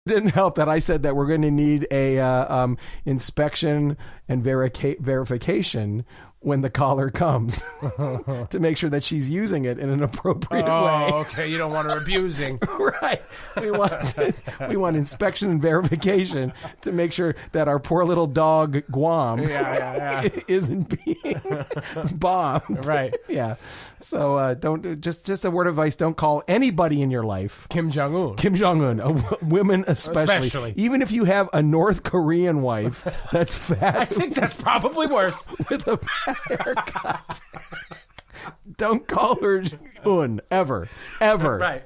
didn't help that I said that we're going to need a inspection and verification when the caller comes to make sure that she's using it in an appropriate way. Oh, okay. You don't want her abusing. Right. We want inspection and verification to make sure that our poor little dog Guam isn't being bombed. Right. Yeah. So don't just a word of advice: don't call anybody in your life Kim Jong-un. Kim Jong-un, women especially. Even if you have a North Korean wife that's fat. I think that's probably worse. With a bad haircut. Don't call her ever. Right.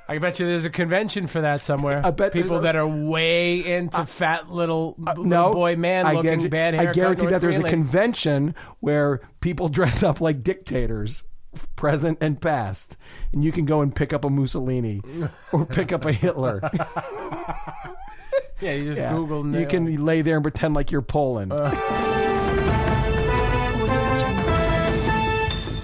I bet you there's a convention for that somewhere. I bet people that are way into fat little boy man looking bad haircut. I guarantee that there's a convention where people dress up like dictators, present and past, and you can go and pick up a Mussolini or pick up a Hitler. Yeah, you just Google. You can lay there and pretend like you're Poland.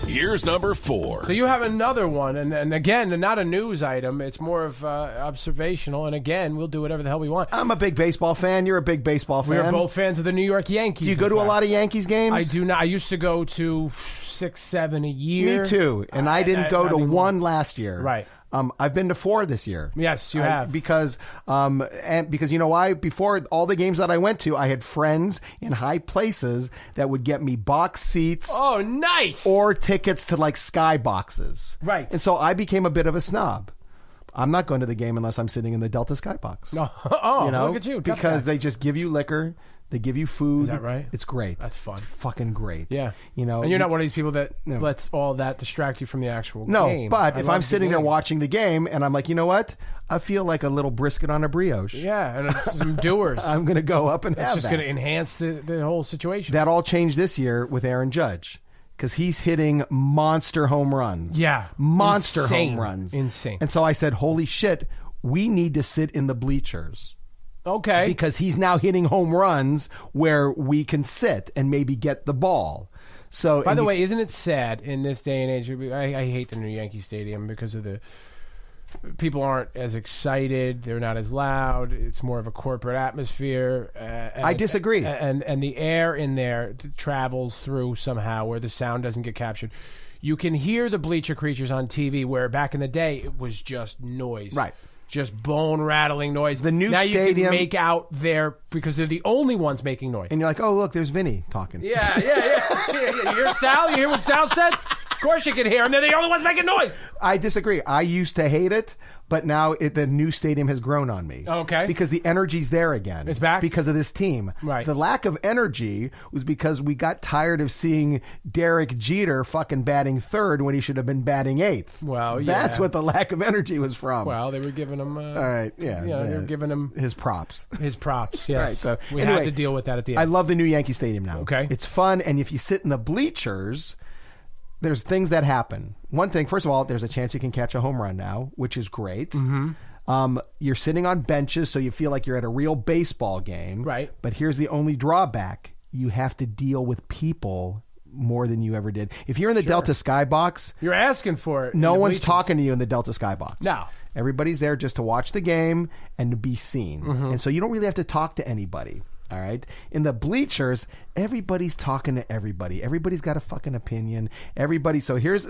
Here's number 4. So you have another one, and again, not a news item. It's more of observational, and again, we'll do whatever the hell we want. I'm a big baseball fan. You're a big baseball fan. We're both fans of the New York Yankees. Do you go to a lot of Yankees games? I do not. I used to go to 6, 7 a year. Me too, and I didn't go to one last year. Right. I've been to 4 this year. Yes, you have. Because you know why? Before all the games that I went to, I had friends in high places that would get me box seats. Oh, nice! Or tickets to like sky boxes. Right. And so I became a bit of a snob. I'm not going to the game unless I'm sitting in the Delta Skybox. Oh, look at you. Because they just give you liquor. They give you food. Is that right? It's great. That's fun. It's fucking great. Yeah. You know, and you're not one of these people that lets all that distract you from the actual game. No, but if I'm sitting there watching the game and I'm like, you know what? I feel like a little brisket on a brioche. Yeah, and some doers. I'm going to go up and have that. It's just going to enhance the whole situation. That all changed this year with Aaron Judge. Because he's hitting monster home runs. Yeah. Monster home runs. Insane. And so I said, holy shit, we need to sit in the bleachers. Okay. Because he's now hitting home runs where we can sit and maybe get the ball. So, by the way, isn't it sad in this day and age? I hate the new Yankee Stadium because of the people aren't as excited. They're not as loud. It's more of a corporate atmosphere. I disagree. And the air in there travels through somehow where the sound doesn't get captured. You can hear the bleacher creatures on TV where back in the day it was just noise. Right. Just bone-rattling noise. The new now stadium... you can make out there because they're the only ones making noise. And you're like, oh, look, there's Vinny talking. Yeah. You hear Sal? You hear what Sal said? Of course you can hear them. They're the only ones making noise. I disagree. I used to hate it, but now the new stadium has grown on me. Okay. Because the energy's there again. It's back? Because of this team. Right. The lack of energy was because we got tired of seeing Derek Jeter fucking batting third when he should have been batting eighth. Well, yeah. That's what the lack of energy was from. Well, they were giving him... all right, yeah. They were giving him... his props. His props, yes. Right, so we anyway, had to deal with that at the end. I love the new Yankee Stadium now. Okay. It's fun, and if you sit in the bleachers... There's things that happen. One thing, first of all, there's a chance you can catch a home run now, which is great. Mm-hmm. You're sitting on benches, so you feel like you're at a real baseball game. Right. But here's the only drawback. You have to deal with people more than you ever did. If you're in the Delta Skybox... You're asking for it. No one's talking to you in the Delta Skybox. No. Everybody's there just to watch the game and to be seen. Mm-hmm. And so you don't really have to talk to anybody. All right. In the bleachers, everybody's talking to everybody. Everybody's got a fucking opinion. Everybody. So here's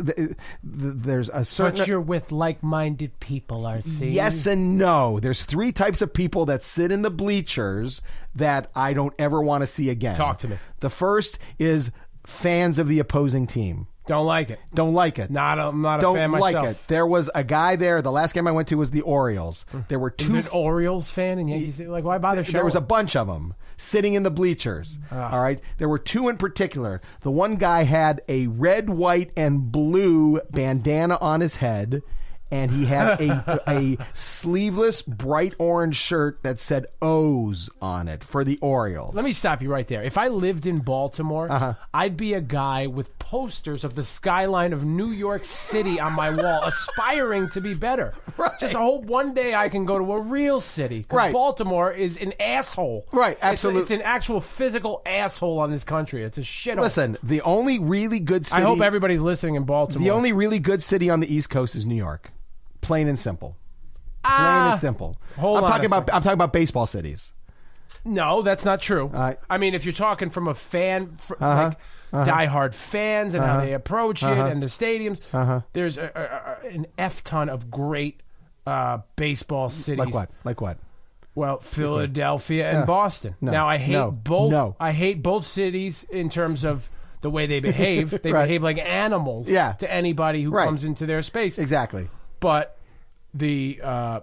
there's a certain. But you're with like-minded people, Arthur. Yes and no. There's 3 types of people that sit in the bleachers that I don't ever want to see again. Talk to me. The first is fans of the opposing team. Don't like it. Don't like it. I'm not a Don't fan myself. like it. There was a guy there. The last game I went to was the Orioles. There were 2. Is it an Orioles fan and Yankees? Like, why bother showing? There was a bunch of them sitting in the bleachers. All right. There were 2 in particular. The one guy had a red, white, and blue bandana on his head. And he had a sleeveless bright orange shirt that said O's on it for the Orioles. Let me stop you right there. If I lived in Baltimore, I'd be a guy with posters of the skyline of New York City on my wall, aspiring to be better. Right. Just hope one day I can go to a real city. Right. Baltimore is an asshole. Right, absolutely. It's an actual physical asshole on this country. It's a shithole. Listen, the only really good city... I hope everybody's listening in Baltimore. The only really good city on the East Coast is New York. Plain and simple. Plain and simple. Hold I'm on talking a about. second. I'm talking about baseball cities. No, that's not true. right. I mean, if you're talking from a fan, like diehard fans and how they approach it and the stadiums, there's an F ton of great baseball cities. Like what? Like what? Well, Philadelphia and Boston. No. Now, I hate No. both. No. I hate both cities in terms of the way they behave. They Right. behave like animals to anybody who comes into their space. Exactly. But they're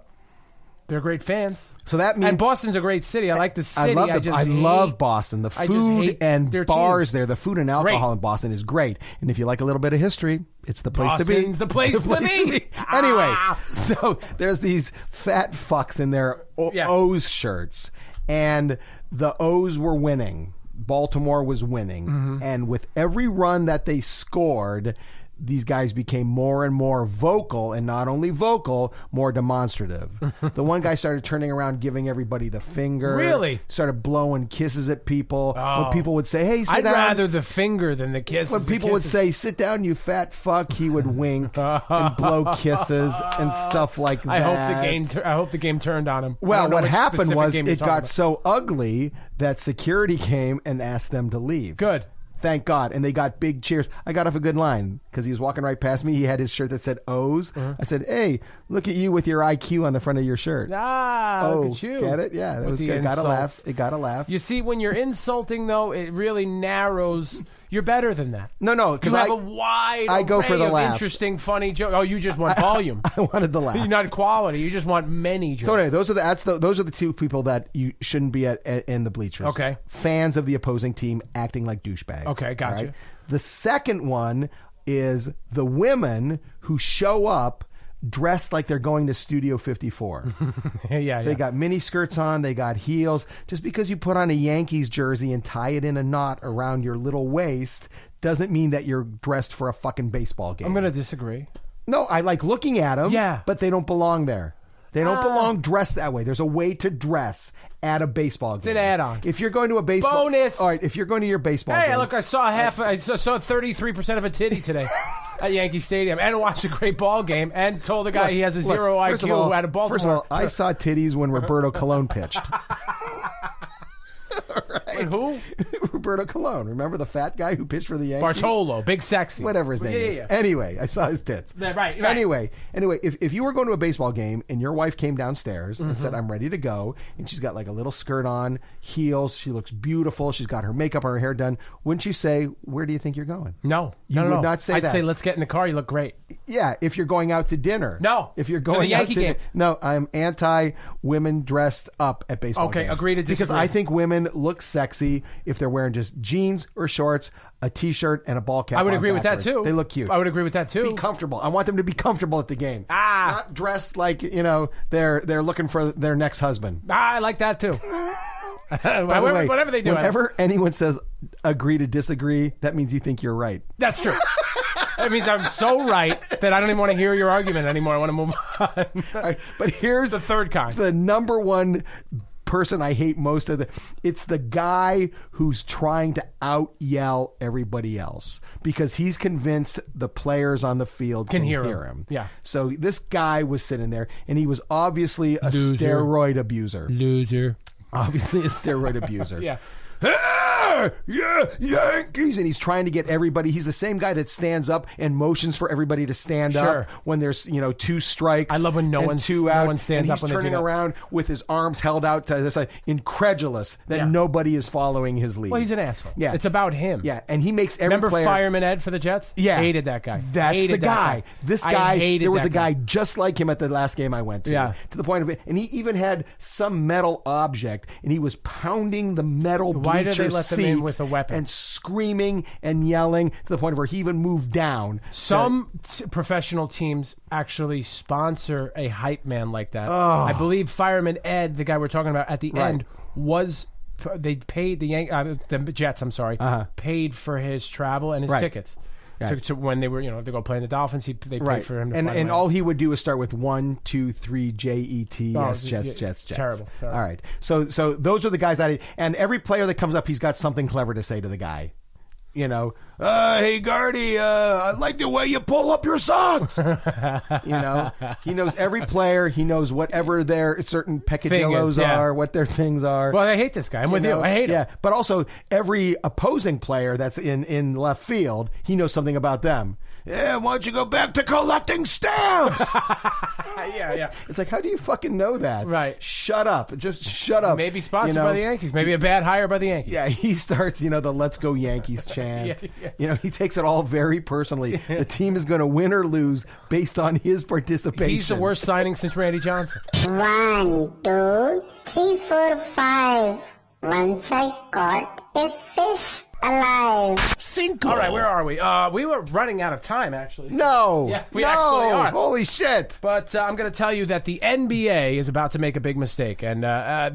great fans. So that means And Boston's a great city. I like the city. I love Boston. The I just food hate and their bars teams. there, the food and alcohol Great. in Boston is great. And if you like a little bit of history, it's the place to be. Boston's the place to be. Anyway, so there's these fat fucks in their O's shirts, and the O's were winning. Baltimore was winning. And with every run that they scored, these guys became more and more vocal, and not only vocal, more demonstrative. The one guy started turning around, giving everybody the finger. Really? Started blowing kisses at people. When people would say, hey, sit I'd down. rather the finger than the kisses. When people would say, sit down, you fat fuck, he would wink and blow kisses and stuff like that. I hope the game turned on him. I Well, don't know what which happened specific was game you're it talking got about. so ugly that security came and asked them to leave. Good. Thank God. And they got big cheers. I got off a good line because he was walking right past me. He had his shirt that said O's. I said, hey, look at you with your IQ on the front of your shirt. Look at you. Get it? Yeah, that With was the good. Got a laugh. insults. It got a laugh. You see, when you're insulting, though, it really narrows. You're better than that. No, You because have a wide I go array for the of laughs. interesting, funny jokes. Oh, you just want volume. I wanted the laugh. You're not quality. You just want many jokes. So anyway, those are the two people that you shouldn't be in the bleachers. Okay. Fans of the opposing team acting like douchebags. Okay, gotcha. All right? The second one is the women who show up dressed like they're going to Studio 54. yeah. They got mini skirts on, they got heels. Just because you put on a Yankees jersey and tie it in a knot around your little waist doesn't mean that you're dressed for a fucking baseball game. I'm going to disagree. No, I like looking at them, Yeah. but they don't belong there. They don't belong dressed that way. There's a way to dress at a baseball game. an add-on. If you're going to a baseball Bonus. All right, if you're going to your baseball Hey, game. look, I saw 33% of a titty today at Yankee Stadium and watched a great ball game and told the guy Look, he has a look, zero first of IQ all- out of Baltimore. First of all, I saw titties when Roberto Colon pitched. And who? Roberto Colon. Remember the fat guy who pitched for the Yankees? Bartolo, big sexy. Whatever his name is. Yeah. Anyway, I saw his tits. Right. Anyway, if you were going to a baseball game and your wife came downstairs and said, I'm ready to go, and she's got like a little skirt on, heels, she looks beautiful, she's got her makeup or her hair done, wouldn't you say, where do you think you're going? No. You no, would no. not say I'd that. say, let's get in the car. You look great. Yeah, if you're going out to dinner. No. If you're To the going Yankee out to game. No, I'm anti-women dressed up at baseball Okay, games. agree to Because disagree. I think women look sexy if they're wearing just jeans or shorts, a T-shirt, and a ball cap I would on agree with that, backwards. too. They look cute. I would agree with that, too. Be comfortable. I want them to be comfortable at the game. Not dressed like, they're looking for their next husband. I like that, too. By the way, whatever they do. whenever anyone says agree to disagree, that means you think you're right. That's true. That means I'm so right that I don't even want to hear your argument anymore. I want to move on. All right, but here's The third kind. The number one person I hate most of it's the guy who's trying to out yell everybody else because he's convinced the players on the field can hear him. Yeah. So this guy was sitting there and he was obviously a Loser. steroid abuser. Loser. Obviously a steroid abuser. Yeah. "Ah, yeah, Yankees," and he's trying to get everybody. He's the same guy that stands up and motions for everybody to stand Sure. up when there's 2 strikes. I love when no and one 2 out, stands and up he's when they do turning that. around with his arms held out to the side, incredulous that Yeah. nobody is following his lead. Well, he's an asshole. Yeah. It's about him. Yeah, and he makes every Remember player. Fireman Ed for the Jets? Yeah, Hated that guy. That's Hated the that guy. This I guy. hated There was that a guy just like him at the last game I went to. Yeah. To the point of it, and he even had some metal object, and he was pounding the metal Why did bleacher they let them seats in with a weapon? and screaming and yelling to the point of where he even moved down. Some professional teams actually sponsor a hype man like that. I believe Fireman Ed, the guy we're talking about at the Right. end, they paid the Jets. I'm sorry, paid for his travel and his Right. tickets. Right. To when they were, to go play in the Dolphins, they paid for him to fly and away. all he would do is start with 1, 2, 3 JET. Oh, Yes, yeah, Jets. terrible. All right. So those are the guys and every player that comes up, he's got something clever to say to the guy. Hey, Gardy, I like the way you pull up your socks. He knows every player. He knows whatever their certain peccadillos are, what their things are. Well, I hate this guy. I'm with you. I hate him. Yeah, but also every opposing player that's in left field, he knows something about them. Yeah, why don't you go back to collecting stamps? Yeah. It's like, how do you fucking know that? Right. Shut up. Just shut up. Maybe sponsored by the Yankees. Maybe a bad hire by the Yankees. Yeah, he starts, the Let's Go Yankees chant. He takes it all very personally. The team is going to win or lose based on his participation. He's the worst signing since Randy Johnson. 1, 2, 3, 4, 5. Once I caught a fish alive. Cinco. All right, where are we? We were running out of time, actually. No. Yeah, we actually are. Holy shit. But I'm going to tell you that the NBA is about to make a big mistake. And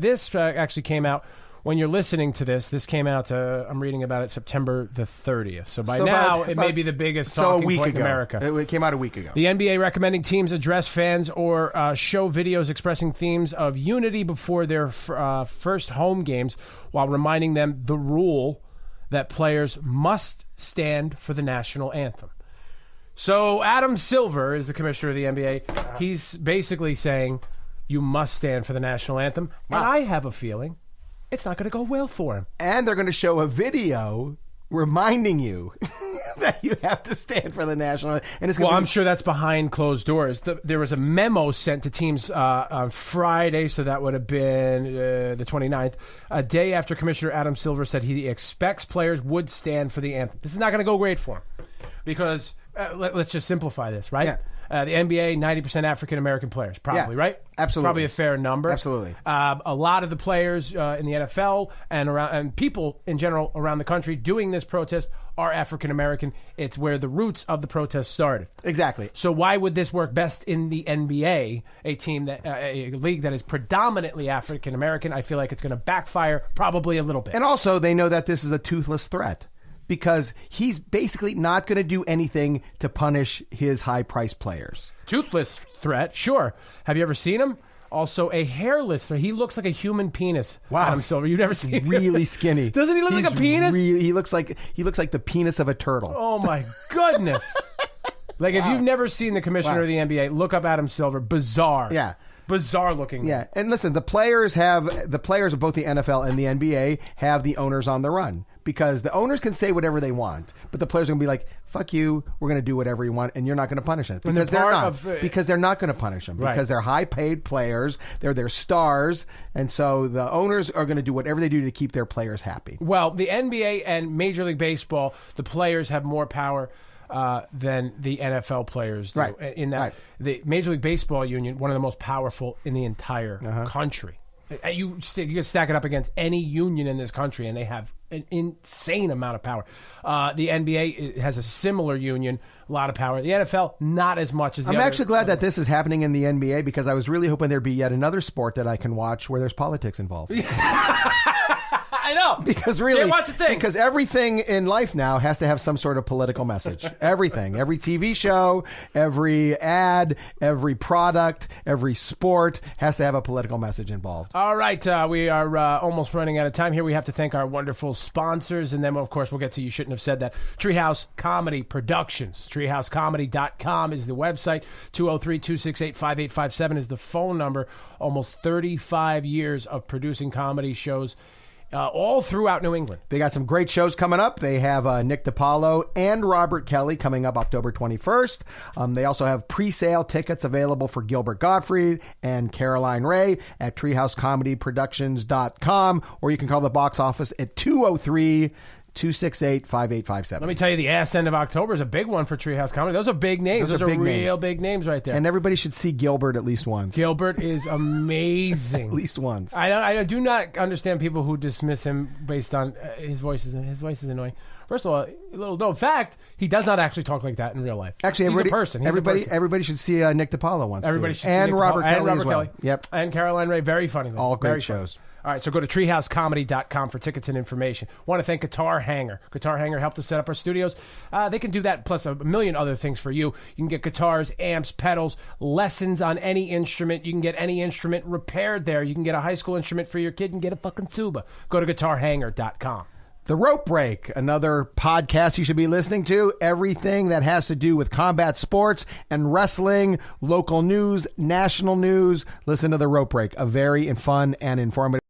this actually came out when you're listening to this. This came out, I'm reading about it, September the 30th. So now it may be the biggest talking point in America. It came out a week ago. The NBA recommending teams address fans or show videos expressing themes of unity before their first home games while reminding them the rule that players must stand for the national anthem. So Adam Silver is the commissioner of the NBA. He's basically saying you must stand for the national anthem. Wow. And I have a feeling it's not going to go well for him. And they're going to show a video reminding you that you have to stand for the national anthem. And I'm sure that's behind closed doors. There was a memo sent to teams on Friday, so that would have been the 29th, a day after Commissioner Adam Silver said he expects players would stand for the anthem. This is not going to go great for him because let's just simplify this, right? Yeah. The NBA, 90% African-American players, probably, right? Absolutely. Probably a fair number. Absolutely. A lot of the players in the NFL and people in general around the country doing this protest are African-American. It's where the roots of the protest started. Exactly. So why would this work best in the NBA, a league that is predominantly African-American? I feel like it's going to backfire probably a little bit. And also, they know that this is a toothless threat, because he's basically not going to do anything to punish his high-priced players. Toothless threat, sure. Have you ever seen him? Also, a hairless threat. He looks like a human penis. Wow, Adam Silver. You've never seen him? Really skinny. Doesn't he look like a penis? He looks like the penis of a turtle. Oh my goodness! If you've never seen the commissioner of the NBA, look up Adam Silver. Bizarre. Yeah. Bizarre looking. Yeah, and listen, the players of both the NFL and the NBA have the owners on the run, because the owners can say whatever they want, but the players are going to be like, fuck you, we're going to do whatever you want, and you're not going to punish them. Because they're not going to punish them. Because they're high-paid players, they're their stars, and so the owners are going to do whatever they do to keep their players happy. Well, the NBA and Major League Baseball, the players have more power than the NFL players do. Right. In that, the Major League Baseball union, one of the most powerful in the entire country. You can stack it up against any union in this country, and they have an insane amount of power. The NBA has a similar union, a lot of power. The NFL, not as much as the I'm actually glad that this is happening in the NBA, because I was really hoping there'd be yet another sport that I can watch where there's politics involved. I know. Because really, can't watch a thing. Because everything in life now has to have some sort of political message. Everything. Every TV show, every ad, every product, every sport has to have a political message involved. All right. We are almost running out of time here. We have to thank our wonderful sponsors. And then, of course, we'll get to You Shouldn't Have Said That. Treehouse Comedy Productions. TreehouseComedy.com is the website. 203-268-5857 is the phone number. Almost 35 years of producing comedy shows all throughout New England. They got some great shows coming up. They have Nick DiPaolo and Robert Kelly coming up October 21st. They also have pre-sale tickets available for Gilbert Gottfried and Caroline Ray at treehousecomedyproductions.com, or you can call the box office at 203-268-5857. Let me tell you, the ass end of October is a big one for Treehouse Comedy. Those are big names. Those are real big names right there. And everybody should see Gilbert at least once. Gilbert is amazing. At least once. I do not understand people who dismiss him based on his voice. His voice is annoying. First of all, a little known fact, he does not actually talk like that in real life. Actually, he's a person. Everybody should see Nick DiPaolo once. Everybody should see and Nick Robert DiPaolo. Kelly and Robert as well. Kelly. Yep. And Caroline Ray, very funny. All great very shows. Funny. All right, so go to treehousecomedy.com for tickets and information. Want to thank Guitar Hanger. Guitar Hanger helped us set up our studios. They can do that plus a million other things for you. You can get guitars, amps, pedals, lessons on any instrument. You can get any instrument repaired there. You can get a high school instrument for your kid and get a fucking tuba. Go to guitarhanger.com. The Rope Break, another podcast you should be listening to. Everything that has to do with combat sports and wrestling, local news, national news. Listen to The Rope Break, a very fun and informative